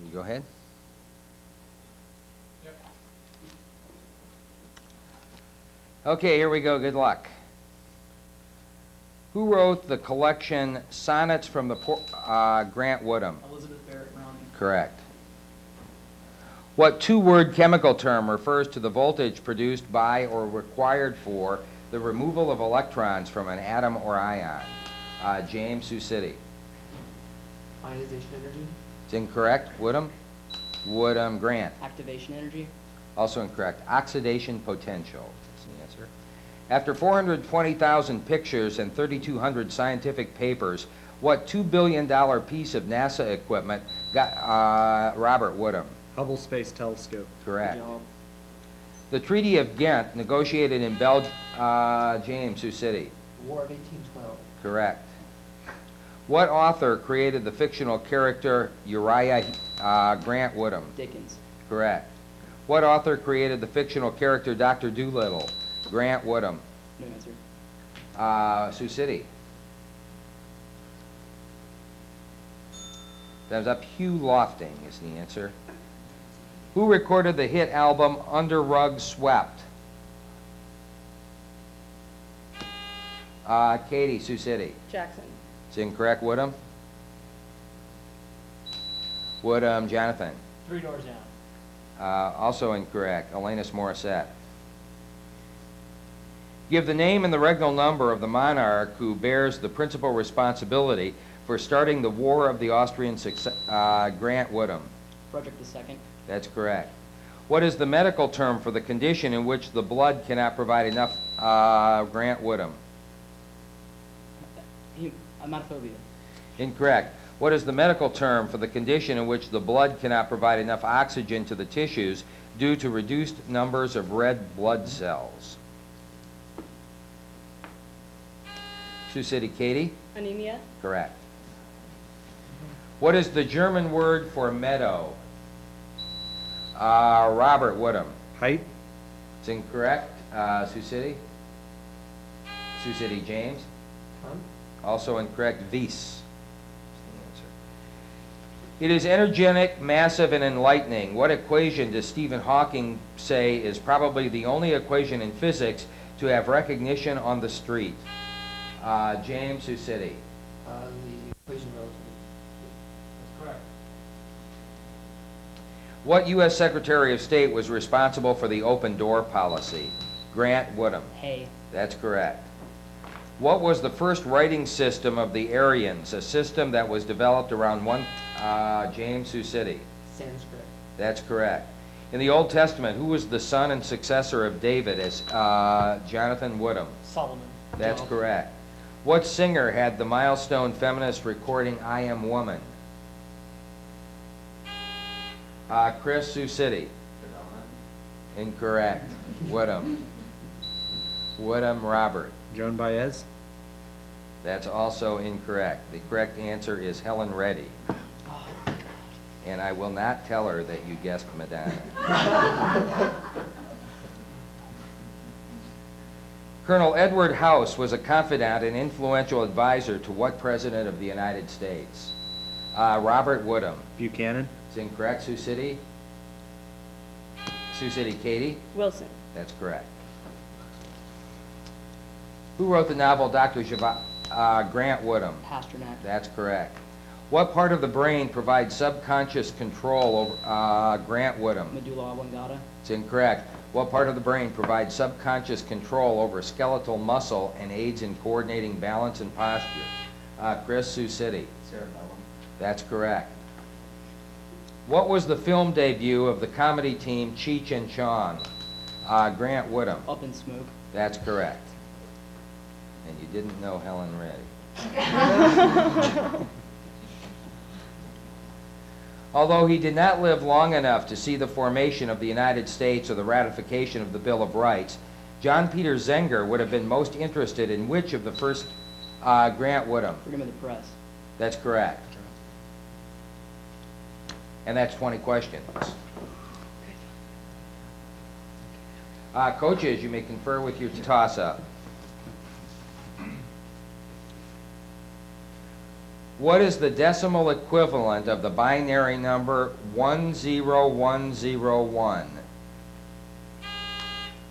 You go ahead. Yep. Okay, here we go. Good luck. Who wrote the collection Sonnets from the Grant Woodham? Elizabeth Barrett Browning. Correct. What two-word chemical term refers to the voltage produced by or required for the removal of electrons from an atom or ion? James, Sioux City. Ionization energy. It's incorrect. Woodham? Woodham, Grant. Activation energy. Also incorrect. Oxidation potential. That's the answer. After 420,000 pictures and 3,200 scientific papers, what $2 billion piece of NASA equipment got Robert Woodham? Hubble Space Telescope. Correct. Good job. The Treaty of Ghent, negotiated in Belgium, James, Sioux City. The War of 1812. Correct. What author created the fictional character Uriah Grant Woodham? Dickens. Correct. What author created the fictional character Dr. Dolittle? Grant Woodham. No answer. Sioux City. Thumbs up. Hugh Lofting is the answer. Who recorded the hit album Under Rug Swept? Katie, Sioux City. Jackson. It's incorrect. Woodham. Woodham, Jonathan. Three Doors Down. Also incorrect. Alanis Morissette. Give the name and the regnal number of the monarch who bears the principal responsibility for starting the War of the Austrian Grant Woodham. Frederick II. That's correct. What is the medical term for the condition in which the blood cannot provide enough Grant Woodham? Hematophobia. Incorrect. What is the medical term for the condition in which the blood cannot provide enough oxygen to the tissues due to reduced numbers of red blood cells? Sioux City, Katie? Anemia. Correct. What is the German word for meadow? Robert Woodham. Height. It's incorrect. Sioux City? Sioux City, James? Ton. Also incorrect. Weiss. It is energetic, massive, and enlightening. What equation does Stephen Hawking say is probably the only equation in physics to have recognition on the street? James, Sioux City. The equation of relativity. That's correct. What U.S. Secretary of State was responsible for the open door policy? Grant Woodham. Hay. That's correct. What was the first writing system of the Aryans, a system that was developed around James, Sioux City? Sanskrit. That's correct. In the Old Testament, who was the son and successor of David as Jonathan Woodham? Solomon. That's Job. correct. What singer had the milestone feminist recording I Am Woman? Chris, Sioux City. Incorrect. Woodham. Woodham, Robert. Joan Baez. That's also incorrect. The correct answer is Helen Reddy. And I will not tell her that you guessed Madonna. Colonel Edward House was a confidant and influential advisor to what president of the United States? Robert Woodham. Buchanan. It's incorrect. Sioux City? Sioux City, Katie? Wilson. That's correct. Who wrote the novel Dr. Grant Woodham? Pasternak. That's correct. What part of the brain provides subconscious control over Grant Woodham? Medulla oblongata. It's incorrect. What part of the brain provides subconscious control over skeletal muscle and aids in coordinating balance and posture? Chris, Sioux City. Cerebellum. That's correct. What was the film debut of the comedy team Cheech and Chong? Grant Woodham. Up in Smoke. That's correct. And you didn't know Helen Reddy. Although he did not live long enough to see the formation of the United States or the ratification of the Bill of Rights, John Peter Zenger would have been most interested in which of the first Grant Woodham? Freedom of the press. That's correct. And that's 20 questions. Coaches, you may confer with your toss-up. What is the decimal equivalent of the binary number 10101?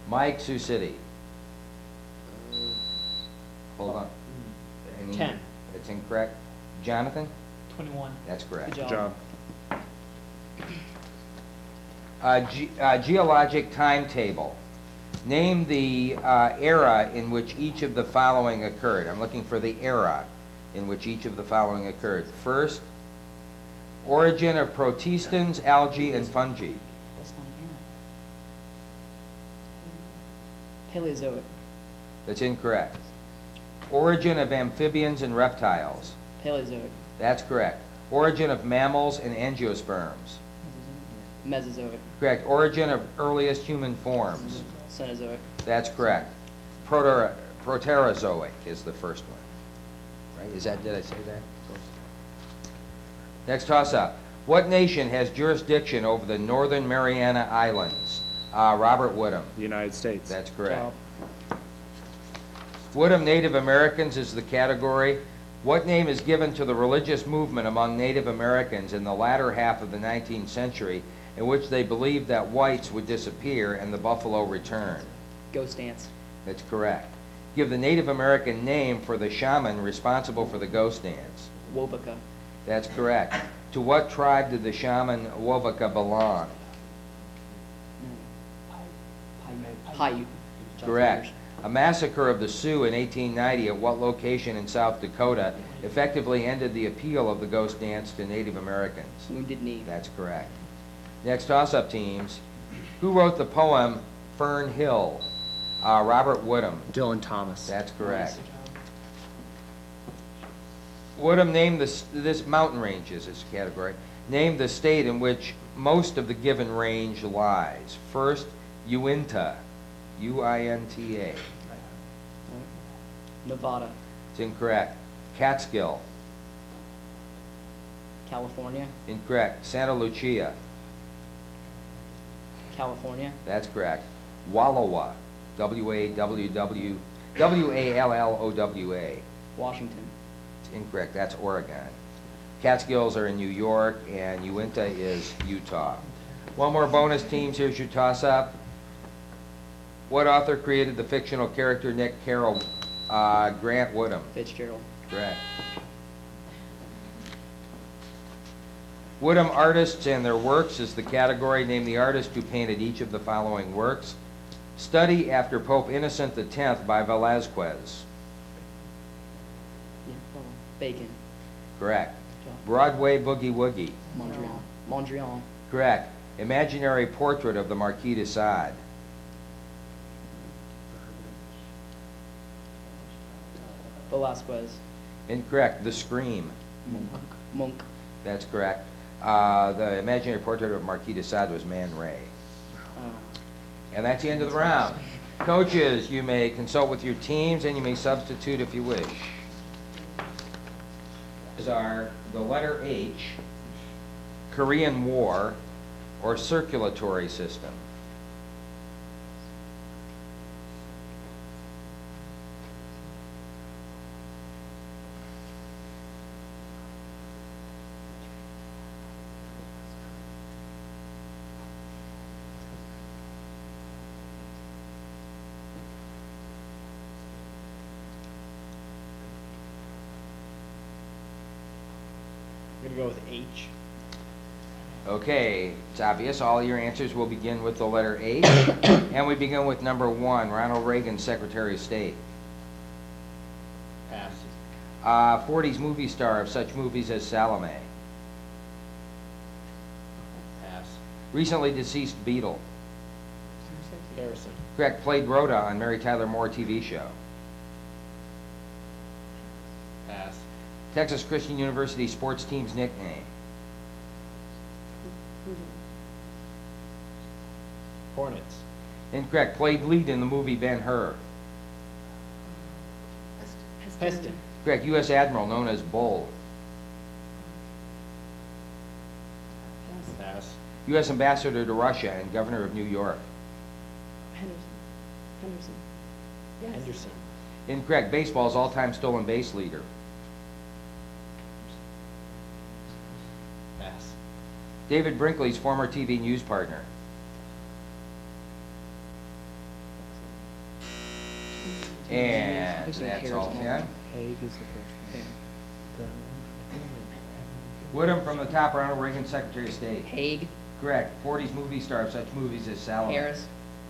Mike, Sioux City. Hold on. Any- 10. It's incorrect. Jonathan? 21. That's correct. Good Good job. job. Geologic timetable. Name the era in which each of the following occurred. I'm looking for the era in which each of the following occurred. First, origin of protistans, algae, and fungi. That's not an era. Paleozoic. That's incorrect. Origin of amphibians and reptiles. Paleozoic. That's correct. Origin of mammals and angiosperms. Mesozoic. Correct. Origin of earliest human forms. Cenozoic. That's correct. Proterozoic is the first one. Right? Is that, did I say that? Next toss-up. What nation has jurisdiction over the Northern Mariana Islands? Robert Woodham. The United States. That's Good correct. job. Woodham Native Americans is the category. What name is given to the religious movement among Native Americans in the latter half of the 19th century in which they believed that whites would disappear and the buffalo return? Ghost dance. That's correct. Give the Native American name for the shaman responsible for the ghost dance. Wovoka. That's correct. To what tribe did the shaman Wovoka belong? Paiute. Correct. A massacre of the Sioux in 1890 at what location in South Dakota effectively ended the appeal of the ghost dance to Native Americans? Wounded Knee. That's correct. Next toss-up teams. Who wrote the poem Fern Hill? Robert Woodham. Dylan Thomas. That's correct. Good job. Woodham named this mountain ranges, this category. Name the state in which most of the given range lies. First, Uinta. U-I-N-T-A. Nevada. It's incorrect. Catskill. California. Incorrect. Santa Lucia. California. That's correct. Wallowa. W-A-L-L-O-W-A. Washington. It's incorrect. That's Oregon. Catskills are in New York, and Uinta is Utah. One more bonus, teams. Here's your toss-up. What author created the fictional character Nick Carroll? Grant Woodham. Fitzgerald. Correct. Woodham artists and their works is the category. Name the artist who painted each of the following works. Study After Pope Innocent X by Velázquez. Yeah. Bacon. Correct. Good job. Broadway Boogie Woogie. Mondrian. Mondrian. Correct. Imaginary Portrait of the Marquis de Sade. Velasquez. Incorrect. The Scream. Monk. That's correct. The Imaginary Portrait of Marquis de Sade was Man Ray. And that's the end of the round. Coaches, you may consult with your teams and you may substitute if you wish. These are the letter H, Korean War, or circulatory system. I'm going to go with H. Okay, it's obvious. All your answers will begin with the letter H. And we begin with number 1, Ronald Reagan, Secretary of State. Pass. 40s movie star of such movies as Salome. Pass. Recently deceased Beatle. Harrison. Correct. Played Rhoda on Mary Tyler Moore TV show. Pass. Texas Christian University sports team's nickname. Hornets. Incorrect. Played lead in the movie Ben-Hur. Heston. Correct. U.S. Admiral known as Bull. Pass. U.S. Ambassador to Russia and Governor of New York. Henderson. Henderson. Incorrect. Baseball's all-time stolen base leader. Pass. David Brinkley's former TV news partner. And that's all 10. Haig is the first Woodham from the top round, Reagan Secretary of State. Haig. Correct. 40s movie star of such movies as Salome. Harris.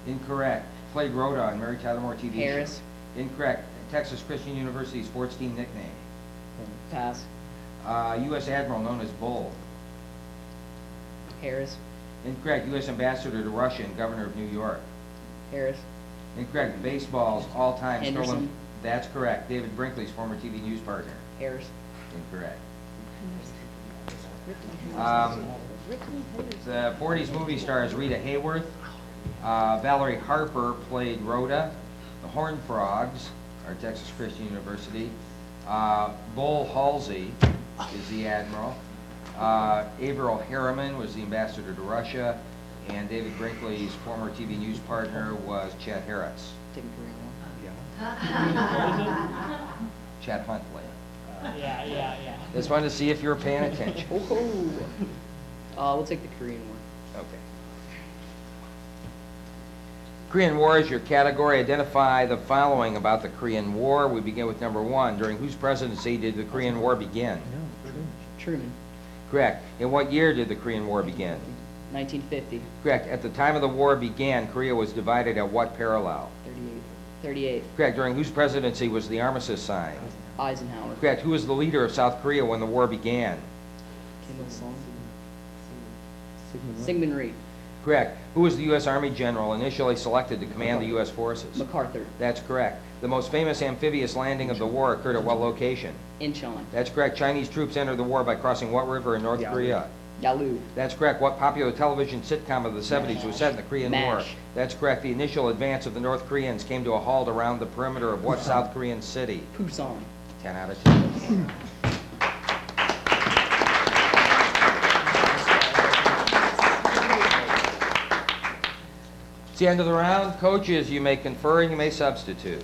Incorrect. Played Rhoda on Mary Tyler Moore TV show. Harris. Incorrect. Texas Christian University sports team nickname. Pass. U.S. Admiral known as Bull. Harris. Incorrect. U.S. Ambassador to Russia and Governor of New York. Harris. Incorrect. Baseball's all-time stolen. Henderson. That's correct. David Brinkley's former TV news partner. Harris. Incorrect. The 40s movie stars Rita Hayworth. Valerie Harper played Rhoda. The Horned Frogs are Texas Christian University. Bull Halsey is the Admiral. Averill Harriman was the ambassador to Russia. And David Brinkley's former TV news partner was Chet Harris. Taking Korean one. Chet Huntley. Yeah. Just wanted to see if you were paying attention. We'll take the Korean one. Okay. Korean War is your category. Identify the following about the Korean War. We begin with number 1. During whose presidency did the Korean War begin? Truman. Correct. In what year did the Korean War begin? 1950. Correct. At the time of the war began, Korea was divided at what parallel? 38. Correct. During whose presidency was the armistice signed? Eisenhower. Correct. Who was the leader of South Korea when the war began? Kim Il-sung. Syngman Rhee. Correct. Who was the U.S. Army general initially selected to command the U.S. forces? MacArthur. That's correct. The most famous amphibious landing of the war occurred at what location? Incheon. That's correct. Chinese troops entered the war by crossing what river in North Korea? Yalu. That's correct. What popular television sitcom of the 70s was set in the Korean War? MASH. That's correct. The initial advance of the North Koreans came to a halt around the perimeter of what South Korean city? Pusan. 10 out of 10. It's the end of the round. Coaches, you may confer and you may substitute.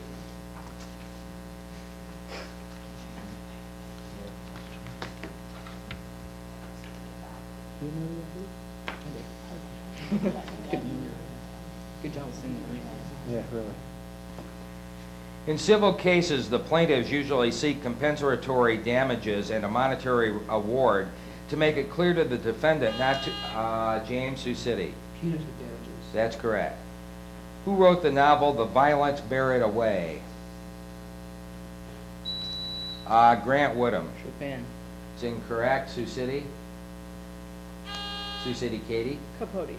Good job singing. Yeah, really. In civil cases, the plaintiffs usually seek compensatory damages and a monetary award to make it clear to the defendant not to, James Sioux City. Punitive damages. That's correct. Who wrote the novel The Violence Bear It Away? Grant Woodham. Chopin. It's incorrect. Sioux City. Sioux City, Katie. Capote.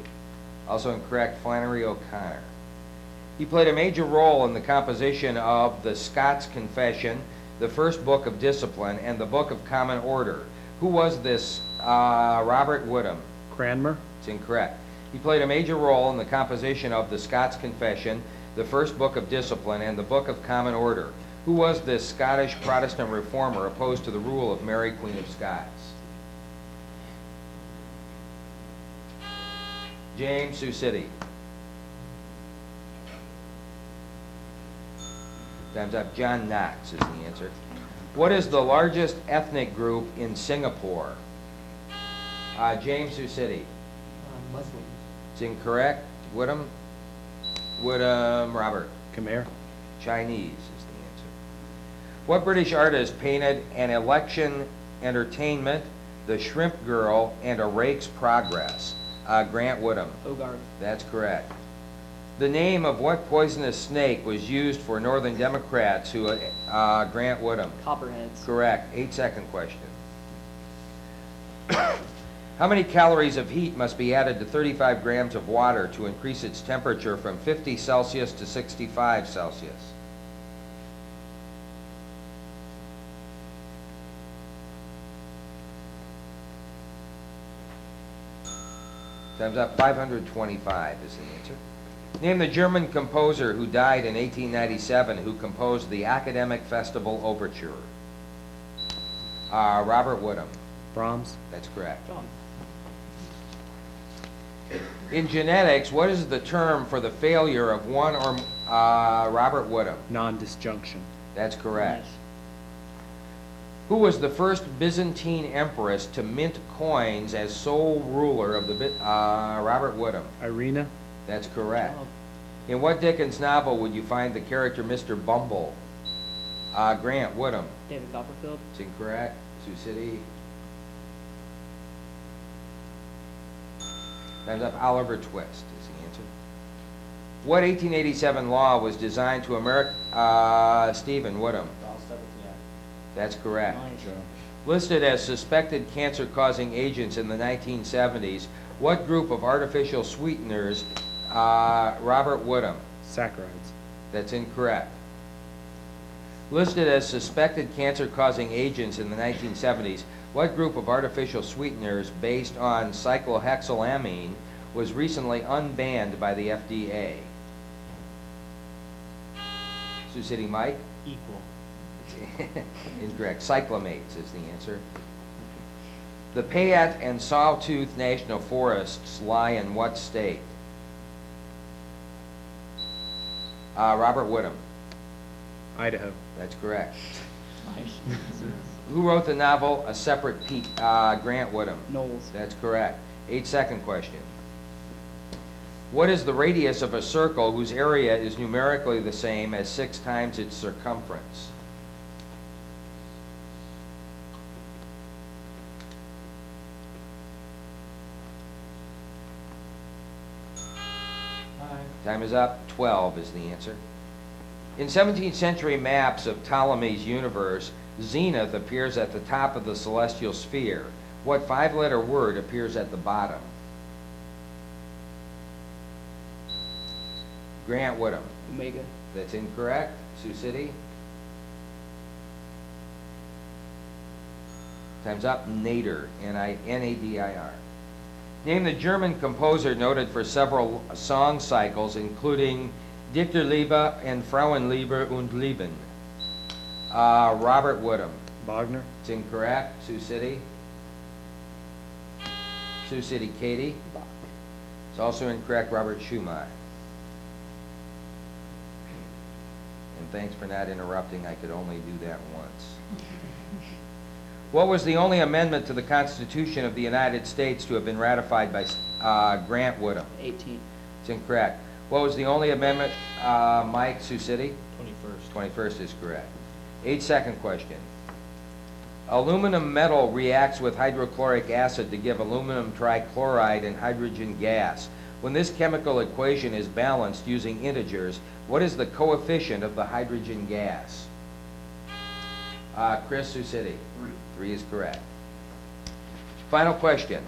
Also incorrect. Flannery O'Connor. He played a major role in the composition of the Scots Confession, the First Book of Discipline, and the Book of Common Order. Who was this? Robert Woodham. Cranmer. It's incorrect. He played a major role in the composition of the Scots Confession, the First Book of Discipline, and the Book of Common Order. Who was this Scottish Protestant reformer opposed to the rule of Mary, Queen of Scots? James Sioux City. Time's up. John Knox is the answer. What is the largest ethnic group in Singapore? James Sioux City. Muslims. It's incorrect. Woodham. Robert. Khmer. Chinese is the answer. What British artist painted an election entertainment, The Shrimp Girl, and A Rake's Progress? Grant Woodham. Hogarth. That's correct. The name of what poisonous snake was used for Northern Democrats who, Grant Woodham? Copperheads. Correct. 8-second question. How many calories of heat must be added to 35 grams of water to increase its temperature from 50 Celsius to 65 Celsius? Time's up. 525 is the answer. Name the German composer who died in 1897 who composed the Academic Festival Overture. Robert Woodham. Brahms. That's correct. John. In genetics, what is the term for the failure of one or more? Robert Woodham. Non-disjunction. That's correct. Nice. Who was the first Byzantine empress to mint coins as sole ruler of the Robert Woodham? Irina. That's correct. In what Dickens novel would you find the character Mr. Bumble? Grant, Woodham. David Copperfield. It's incorrect. Sioux City. Time's up. Oliver Twist is the answer. What 1887 law was designed to Stephen, Woodham. That's correct. Nice. Listed as suspected cancer-causing agents in the 1970s, what group of artificial sweeteners, Robert Woodham? Saccharides. That's incorrect. Listed as suspected cancer-causing agents in the 1970s, what group of artificial sweeteners based on cyclohexylamine was recently unbanned by the FDA? Sioux City, Mike? Equal. Incorrect. Cyclamates is the answer. The Payette and Sawtooth National Forests lie in what state? Robert Woodham. Idaho. That's correct. Nice. Who wrote the novel A Separate Peak? Grant Woodham. Knowles. That's correct. 8-second question. What is the radius of a circle whose area is numerically the same as 6 times its circumference? Time is up. 12 is the answer. In 17th century maps of Ptolemy's universe, Zenith appears at the top of the celestial sphere. What 5-letter word appears at the bottom? Grant Woodham. Omega. That's incorrect. Sioux City. Time's up. Nadir. N-A-D-I-R. Name the German composer noted for several song cycles, including Dichterliebe and Frauenliebe und Lieben. Robert Woodham. Wagner. It's incorrect. Sioux City. Sioux City, Katie. Bach. It's also incorrect. Robert Schumann. And thanks for not interrupting. I could only do that once. What was the only amendment to the Constitution of the United States to have been ratified by Grant Woodham? 18. It's incorrect. What was the only amendment, Mike, Sioux City? 21st. 21st is correct. 8-second question. Aluminum metal reacts with hydrochloric acid to give aluminum trichloride and hydrogen gas. When this chemical equation is balanced using integers, what is the coefficient of the hydrogen gas? Chris, Sioux City. 3 is correct. Final question.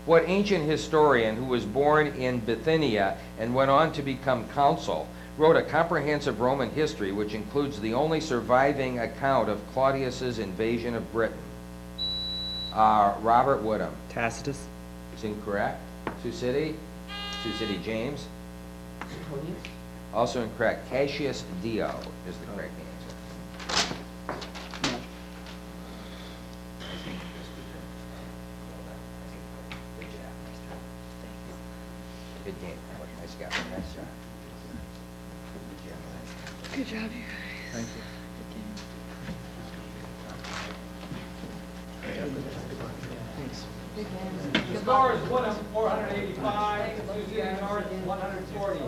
What ancient historian who was born in Bithynia and went on to become consul wrote a comprehensive Roman history which includes the only surviving account of Claudius's invasion of Britain? Robert Woodham. Tacitus. It's incorrect. Sioux City. Sioux City, James. Also incorrect. Cassius Dio is the correct answer. No. Good game. Nice job. Nice job. Good job, you guys. Thank you. Thanks. The score is Woodham 485, Sioux City North 140.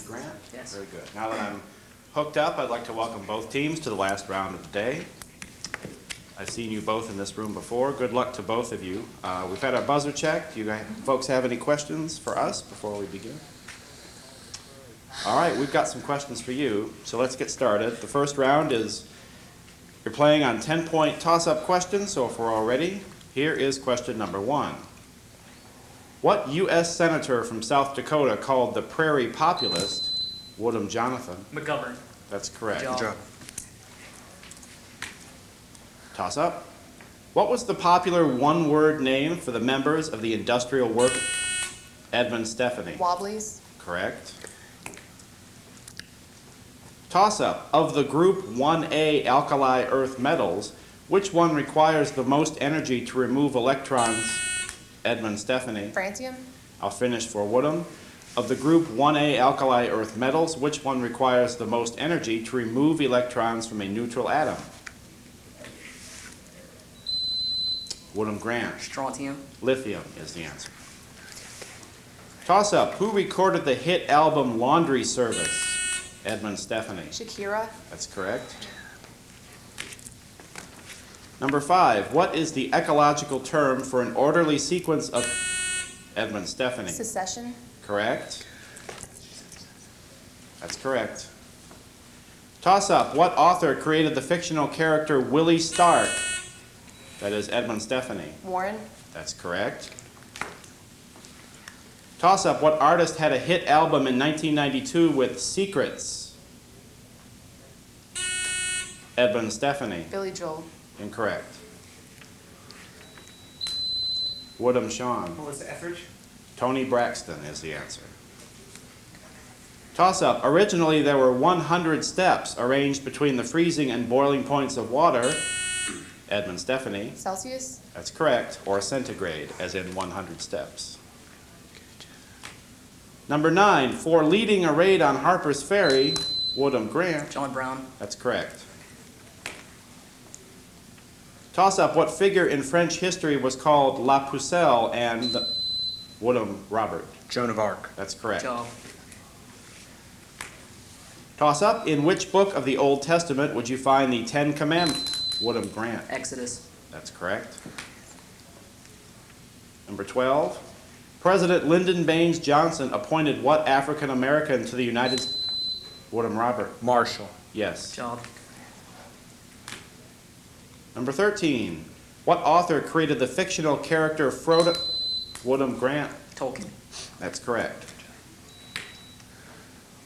Grant? Yes. Very good. Now that I'm hooked up, I'd like to welcome both teams to the last round of the day. I've seen you both in this room before. Good luck to both of you. We've had our buzzer checked. Do you guys, folks have any questions for us before we begin? All right, we've got some questions for you, so let's get started. The first round is, you're playing on 10-point toss-up questions, so if we're all ready, here is question number 1. What U.S. Senator from South Dakota called the prairie populist Woodham Jonathan? McGovern. That's correct. Good job. Toss up. What was the popular one-word name for the members of the industrial work? Edmund Stephanie. Wobblies. Correct. Toss up. Of the group 1A alkali earth metals, which one requires the most energy to remove electrons? Edmund Stephanie. Francium. I'll finish for Woodham. Of the group 1A alkali earth metals, which one requires the most energy to remove electrons from a neutral atom? Woodham Grant. Strontium. Lithium is the answer. Toss up. Who recorded the hit album Laundry Service? Edmund Stephanie. Shakira. That's correct. Number 5. What is the ecological term for an orderly sequence of Edmund Stephanie? Secession. Correct. That's correct. Toss up. What author created the fictional character Willie Stark? That is Edmund Stephanie. Warren. That's correct. Toss up. What artist had a hit album in 1992 with Secrets? Edmund Stephanie. Billy Joel. Incorrect. Woodham Sean. What was the effort? Tony Braxton is the answer. Toss up. Originally there were 100 steps arranged between the freezing and boiling points of water. Edmund Stephanie. Celsius. That's correct. Or centigrade, as in 100 steps. Number 9. For leading a raid on Harper's Ferry, Woodham Grant. John Brown. That's correct. Toss up. What figure in French history was called La Pucelle and Woodham Robert? Joan of Arc. That's correct. Job. Toss up. In which book of the Old Testament would you find the Ten Commandments? Woodham Grant. Exodus. That's correct. Number 12. President Lyndon Baines Johnson appointed what African American to the United States? Woodham Robert. Marshall. Yes. Job. Number 13. What author created the fictional character Frodo? Woodham Grant. Tolkien. That's correct.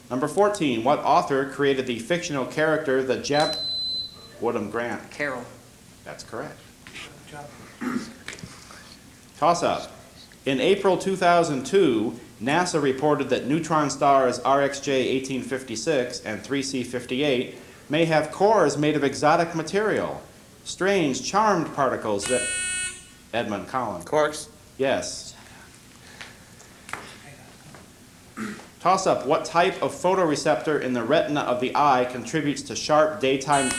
Number 14. What author created the fictional character the Jap? Woodham Grant. Carroll. That's correct. Toss up. In April 2002, NASA reported that neutron stars RxJ 1856 and 3C58 may have cores made of exotic material, strange charmed particles that... Edmund Collins. Quarks. Yes. Toss up. What type of photoreceptor in the retina of the eye contributes to sharp daytime...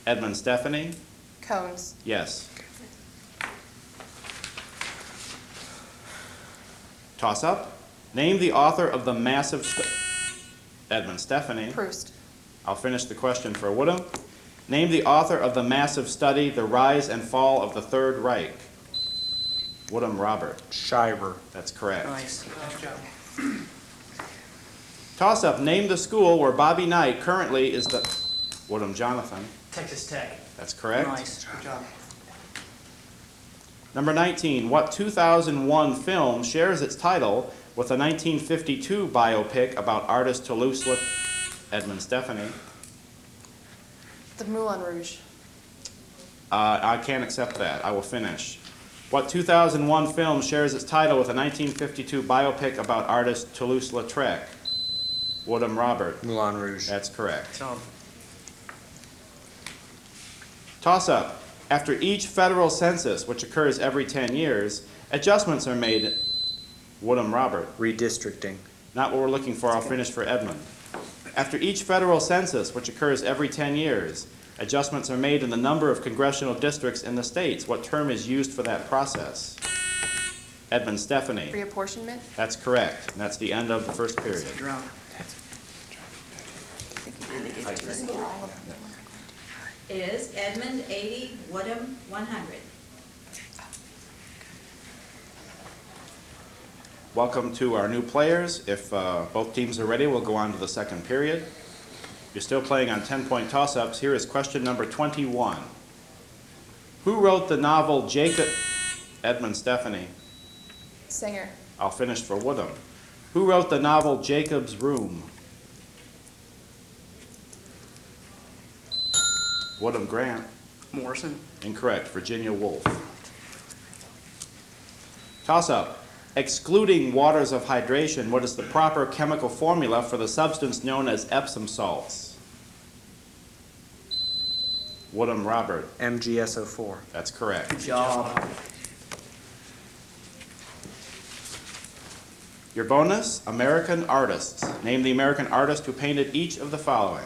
Edmund Stephanie. Cones. Yes. Toss up. Name the author of the massive... Edmund Stephanie. Proust. I'll finish the question for Woodham. Name the author of the massive study, The Rise and Fall of the Third Reich. Woodham Robert. Shiver. That's correct. Nice. Toss up. Name the school where Bobby Knight currently is the... Woodham Jonathan. Texas Tech. That's correct. Nice. Good job. Number 19. What 2001 film shares its title with a 1952 biopic about artist Toulouse-Lautrec? Edmund Stephanie. The Moulin Rouge. I can't accept that. I will finish. What 2001 film shares its title with a 1952 biopic about artist Toulouse-Lautrec? Woodham Robert. Moulin Rouge. That's correct. Job. Toss up. After each federal census, which occurs every 10 years, adjustments are made. Woodham Robert. Redistricting. Not what we're looking for. I'll finish for Edmund. After each federal census, which occurs every 10 years, adjustments are made in the number of congressional districts in the states. What term is used for that process? Edmund Stephanie. Reapportionment. That's correct. And that's the end of the first period. Drown. Is Edmund 80, Woodham 100. Welcome to our new players. If both teams are ready, we'll go on to the second period. You're still playing on 10-point toss-ups. Here is question number 21. Who wrote the novel Jacob? Edmund Stephanie. Singer. I'll finish for Woodham. Who wrote the novel Jacob's Room? Woodham Grant. Morrison. Incorrect. Virginia Woolf. Toss-up. Excluding waters of hydration, what is the proper chemical formula for the substance known as Epsom salts? Woodham Robert. MgSO4. That's correct. Job. Your bonus, American artists. Name the American artist who painted each of the following.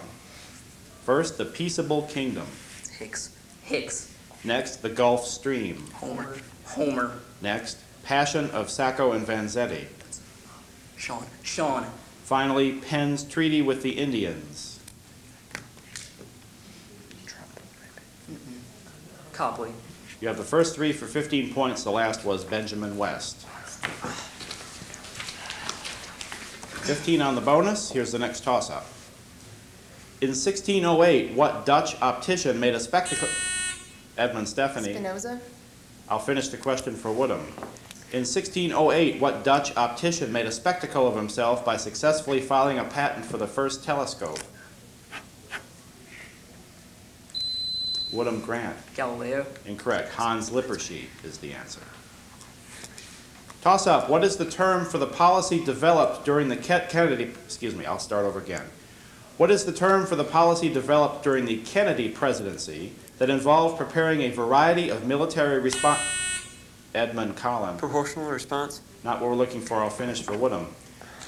First, the Peaceable Kingdom. Hicks. Hicks. Next, the Gulf Stream. Homer. Homer. Next, Passion of Sacco and Vanzetti. Sean. Sean. Finally, Penn's Treaty with the Indians. Copley. You have the first three for 15 points. The last was Benjamin West. 15 on the bonus. Here's the next toss-up. In 1608, what Dutch optician made a spectacle? Edmund Stephanie. Spinoza. I'll finish the question for Woodham. In 1608, what Dutch optician made a spectacle of himself by successfully filing a patent for the first telescope? Woodham Grant. Galileo. Incorrect. Hans Lippershey is the answer. Toss up. What is the term for the policy developed during the Kennedy, I'll start over again. What is the term for the policy developed during the Kennedy presidency that involved preparing a variety of military response? Edmund Collin. Proportional response? Not what we're looking for. I'll finish for Woodham.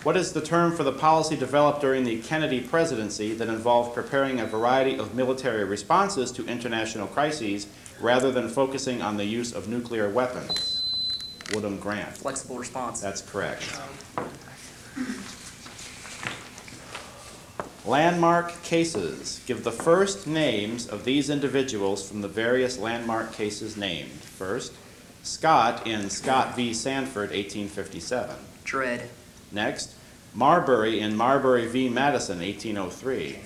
What is the term for the policy developed during the Kennedy presidency that involved preparing a variety of military responses to international crises rather than focusing on the use of nuclear weapons? Woodham Grant. Flexible response. That's correct. Landmark cases. Give the first names of these individuals from the various landmark cases named. First, Scott in Scott v. Sanford, 1857. Dread. Next, Marbury in Marbury v. Madison, 1803.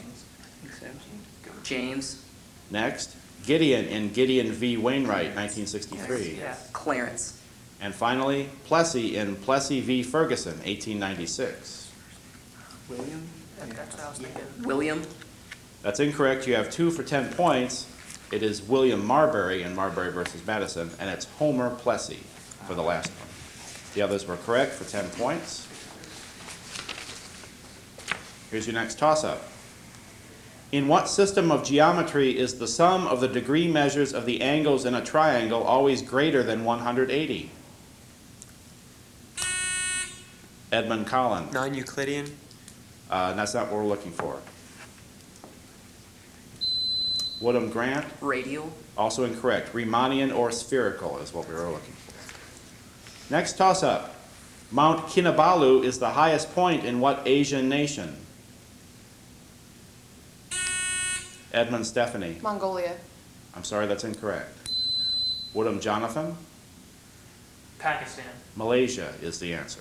James. Next, Gideon in Gideon v. Wainwright, 1963. Clarence. And finally, Plessy in Plessy v. Ferguson, 1896. William. William. That's incorrect. You have 2 for 10 points. It is William Marbury in Marbury versus Madison, and it's Homer Plessy for the last one. The others were correct for 10 points. Here's your next toss-up. In what system of geometry is the sum of the degree measures of the angles in a triangle always greater than 180? Edmund Collin. Non-Euclidean? That's not what we're looking for. Woodham Grant. Radial. Also incorrect. Riemannian or spherical is what we were looking for. Next toss-up. Mount Kinabalu is the highest point in what Asian nation? Edmund Stephanie. Mongolia. I'm sorry, that's incorrect. Woodham Jonathan. Pakistan. Malaysia is the answer.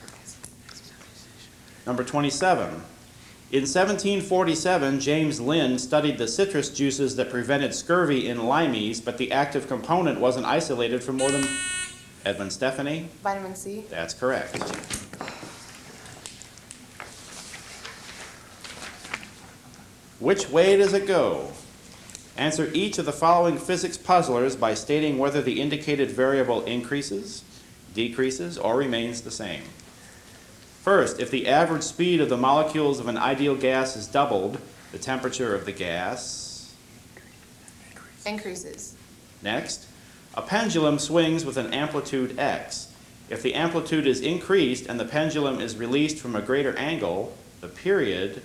Number 27. In 1747, James Lind studied the citrus juices that prevented scurvy in limeys, but the active component wasn't isolated for more than... Edmund Stephanie. Vitamin C. That's correct. Which way does it go? Answer each of the following physics puzzlers by stating whether the indicated variable increases, decreases, or remains the same. First, if the average speed of the molecules of an ideal gas is doubled, the temperature of the gas Increases. Next, a pendulum swings with an amplitude x. If the amplitude is increased and the pendulum is released from a greater angle, the period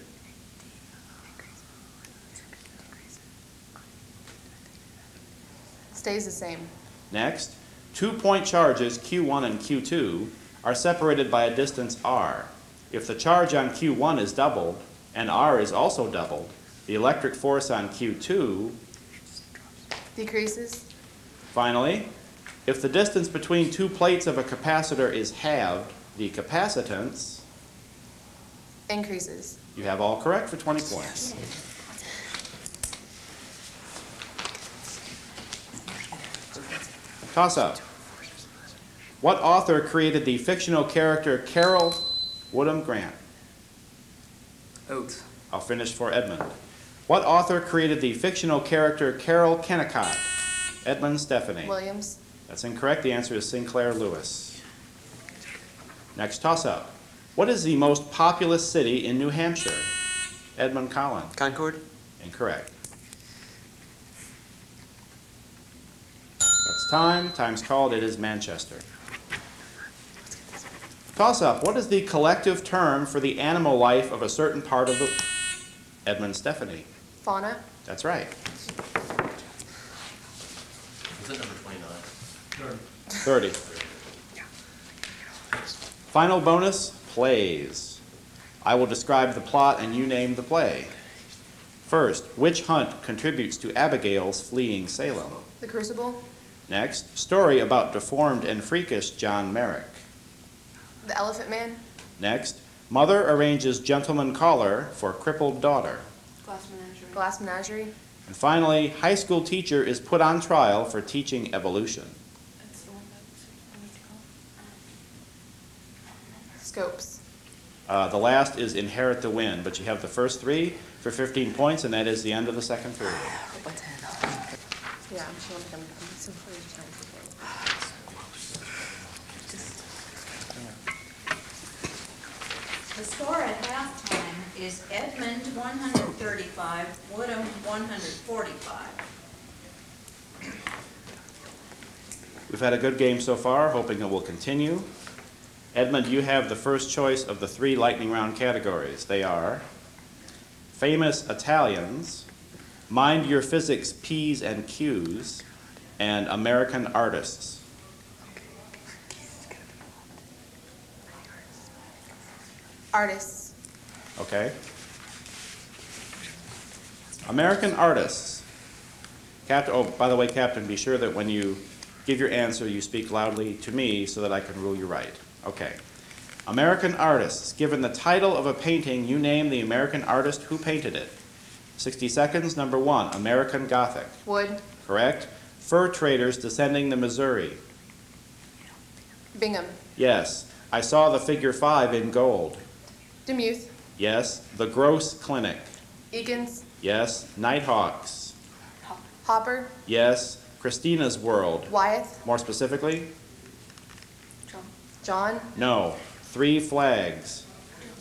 Stays the same. Next, 2-point charges Q1 and Q2 are separated by a distance r. If the charge on Q1 is doubled and r is also doubled, the electric force on Q2 Decreases. Finally, if the distance between 2 plates of a capacitor is halved, the capacitance, Increases. you have all correct for 20 points. Toss up. What author created the fictional character Carol? Woodham Grant. Oates. I'll finish for Edmund. What author created the fictional character Carol Kennicott? Edmund Stephanie. Williams. That's incorrect. The answer is Sinclair Lewis. Next toss-up. What is the most populous city in New Hampshire? Edmund Collin. Concord? Incorrect. That's time. Time's called. It is Manchester. Toss-up. What is the collective term for the animal life of a certain part of the... Edmund Stephanie. Fauna. That's right. Is it number 29? 30. Final bonus, plays. I will describe the plot and you name the play. First, which hunt contributes to Abigail's fleeing Salem? The Crucible. Next, story about deformed and freakish John Merrick. The Elephant Man. Next, mother arranges gentleman caller for crippled daughter. Glass Menagerie. Glass Menagerie. And finally, high school teacher is put on trial for teaching evolution. Scopes. The last is inherit the win, but you have the first three for 15 points, and that is the end of the second period. Yeah, I'm sure I'm so sorry. The score at halftime is Edmond 135, Woodham 145. We've had a good game so far, hoping it will continue. Edmund, you have the first choice of the 3 lightning round categories. They are famous Italians, mind your physics P's and Q's, and American artists. Artists. Okay. American artists. Captain, oh, by the way, Captain, be sure that when you give your answer, you speak loudly to me so that I can rule you right. Okay. American artists. Given the title of a painting, you name the American artist who painted it. 60 seconds. Number 1, American Gothic. Wood. Correct. Fur traders descending the Missouri. Bingham. Yes. I saw the figure 5 in gold. Demuth. Yes. The Gross Clinic. Eakins. Yes. Nighthawks. Hopper. Yes. Christina's World. Wyeth. More specifically? John. No. 3 Flags.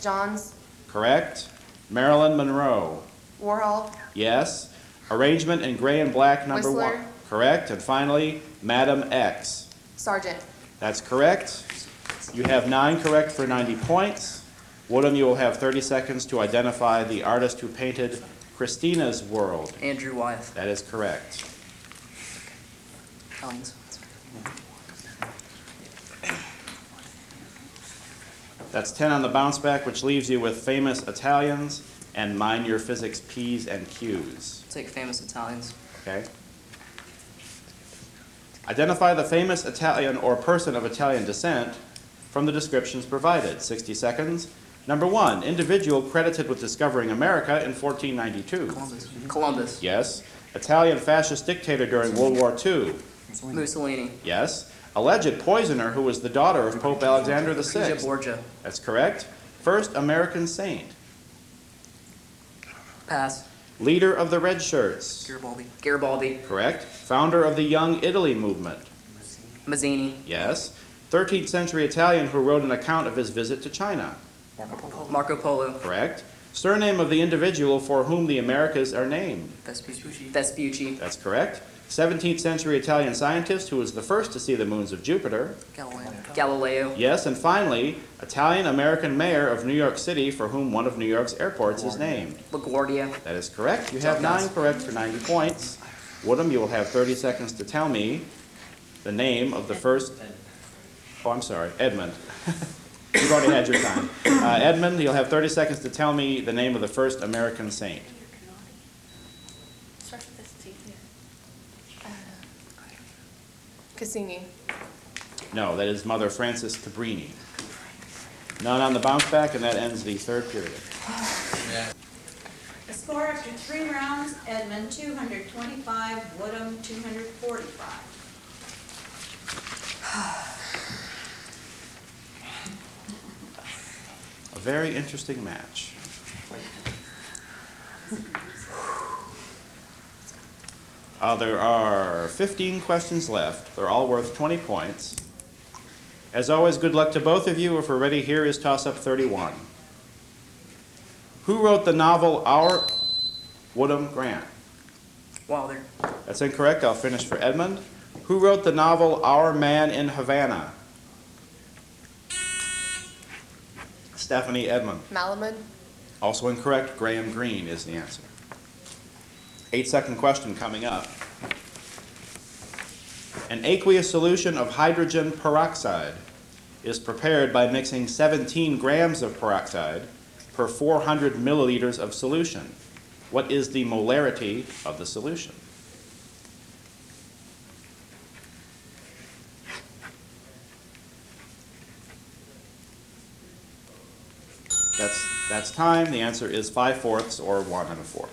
John's. Correct. Marilyn Monroe. Warhol. Yes. Arrangement in gray and black, number Whistler. 1. Correct. And finally, Madam X. Sargent. That's correct. You have 9 correct for 90 points. Woodham, you will have 30 seconds to identify the artist who painted Christina's World. Andrew Wyeth. That is correct. Italians. That's 10 on the bounce back, which leaves you with famous Italians and mind your physics P's and Q's. Take famous Italians. Okay? Identify the famous Italian or person of Italian descent from the descriptions provided. 60 seconds. Number 1, individual credited with discovering America in 1492. Columbus. Yes. Italian fascist dictator during World War II. Mussolini. Yes. Alleged poisoner who was the daughter of Pope Alexander VI. Borgia. That's correct. First American saint. Pass. Leader of the Red Shirts. Garibaldi. Garibaldi. Correct. Founder of the Young Italy movement. Mazzini. Yes. 13th century Italian who wrote an account of his visit to China. Marco Polo. Correct. Surname of the individual for whom the Americas are named. Vespucci. That's correct. 17th century Italian scientist who was the first to see the moons of Jupiter. Galileo. Yes, and finally, Italian-American mayor of New York City for whom one of New York's airports is named. LaGuardia. That is correct. You have 9 correct for 90 points. Woodham, you will have 30 seconds to tell me the name of the first... Oh, I'm sorry, Edmund. You've already had your time. Edmund, you'll have 30 seconds to tell me the name of the first American saint. Cassini. No, that is Mother Frances Cabrini. None on the bounce back, and that ends the 3rd period. The score after 3 rounds, Edmond 225, Woodham 245. A very interesting match. There are 15 questions left. They're all worth 20 points. As always, good luck to both of you. If we're ready, here is toss-up 31. Who wrote the novel Our Woodham Grant? Wilder. That's incorrect. I'll finish for Edmund. Who wrote the novel Our Man in Havana? Stephanie, Edmund. Malamud. Also incorrect. Graham Greene is the answer. 8-second question coming up. An aqueous solution of hydrogen peroxide is prepared by mixing 17 grams of peroxide per 400 milliliters of solution. What is the molarity of the solution? That's time. The answer is 5/4 or 1 1/4.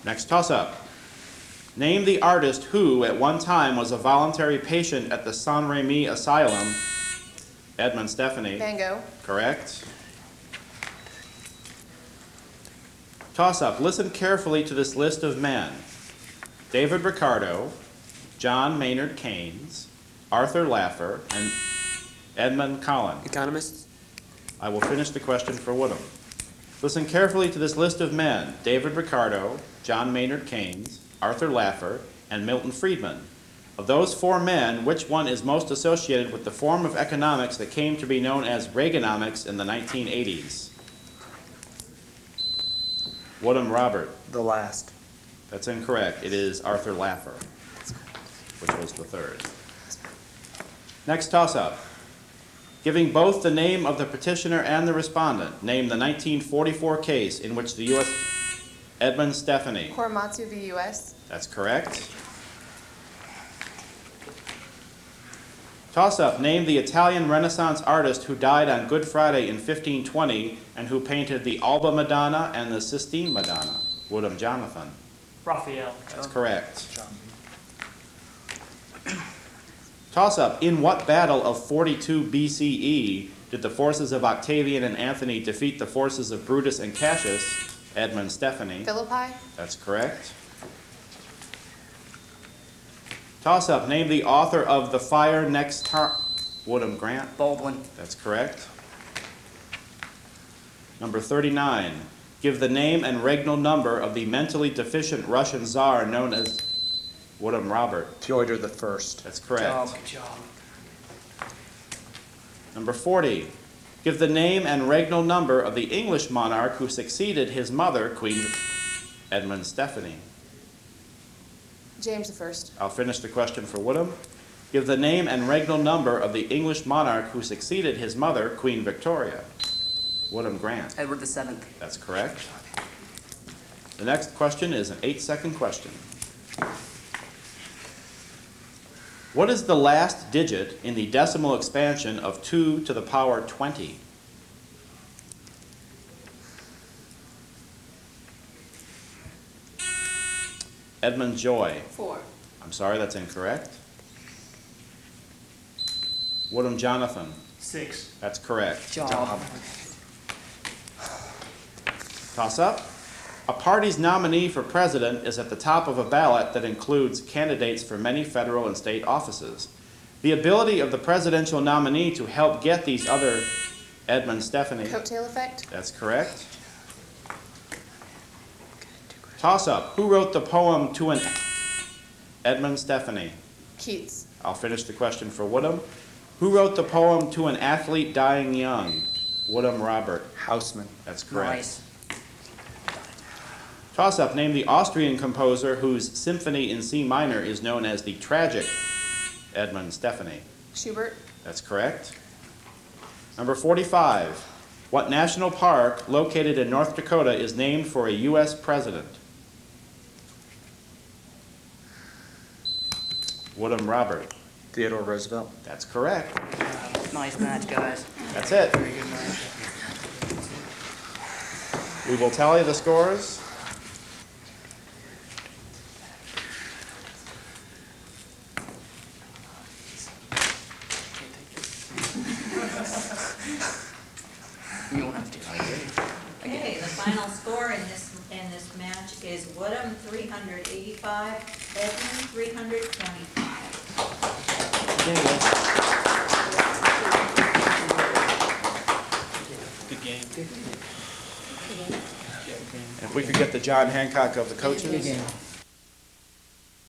Next toss-up. Name the artist who, at one time, was a voluntary patient at the San Remi Asylum. Edmund, Stephanie. Van Gogh. Correct. Toss-up. Listen carefully to this list of men. David Ricardo, John Maynard Keynes, Arthur Laffer, and Edmund Collin. Economists? I will finish the question for Woodham. Listen carefully to this list of men. David Ricardo, John Maynard Keynes, Arthur Laffer, and Milton Friedman. Of those four men, which one is most associated with the form of economics that came to be known as Reaganomics in the 1980s? Woodham, Robert. The last. That's incorrect. It is Arthur Laffer, which was the third. Next toss-up. Giving both the name of the petitioner and the respondent, name the 1944 case in which the U.S. Edmund, Stephanie. Korematsu v. U.S. That's correct. Toss-up. Name the Italian Renaissance artist who died on Good Friday in 1520 and who painted the Alba Madonna and the Sistine Madonna. Woodham, Jonathan. Raphael. That's correct. Toss-up. In what battle of 42 BCE did the forces of Octavian and Antony defeat the forces of Brutus and Cassius? Edmund, Stephanie. Philippi. That's correct. Toss-up. Name the author of The Fire Next Time. Woodham, Grant. Baldwin. That's correct. Number 39. Give the name and regnal number of the mentally deficient Russian Tsar known as Woodham, Robert. Fyodor the First. That's correct. Good job. Number 40. Give the name and regnal number of the English monarch who succeeded his mother, Queen Edmund, Stephanie. James I. I'll finish the question for Woodham. Give the name and regnal number of the English monarch who succeeded his mother, Queen Victoria. Woodham, Grant. Edward VII. That's correct. The next question is an 8-second question. What is the last digit in the decimal expansion of 2 to the power 20? Edmund Joy. 4. I'm sorry, that's incorrect. Woodham Jonathan. 6. That's correct. Job. Toss up. A party's nominee for president is at the top of a ballot that includes candidates for many federal and state offices. The ability of the presidential nominee to help get these other Edmund, Stephanie. Coattail effect. That's correct. Toss up. Who wrote the poem to an Edmund, Stephanie? Keats. I'll finish the question for Woodham. Who wrote the poem to an athlete dying young? Woodham, Robert. Houseman. That's correct. Nice. Toss-up. Name the Austrian composer whose symphony in C minor is known as the Tragic. Edmund, Stephanie. Schubert. That's correct. Number 45. What national park located in North Dakota is named for a U.S. president? Woodham, Robert. Theodore Roosevelt. That's correct. Nice match, guys. That's it. Very good match. We will tally the scores. You won't have to. Okay, the final score in this match is Woodham 385, Edmund 325. Good game. If we could get the John Hancock of the coaches.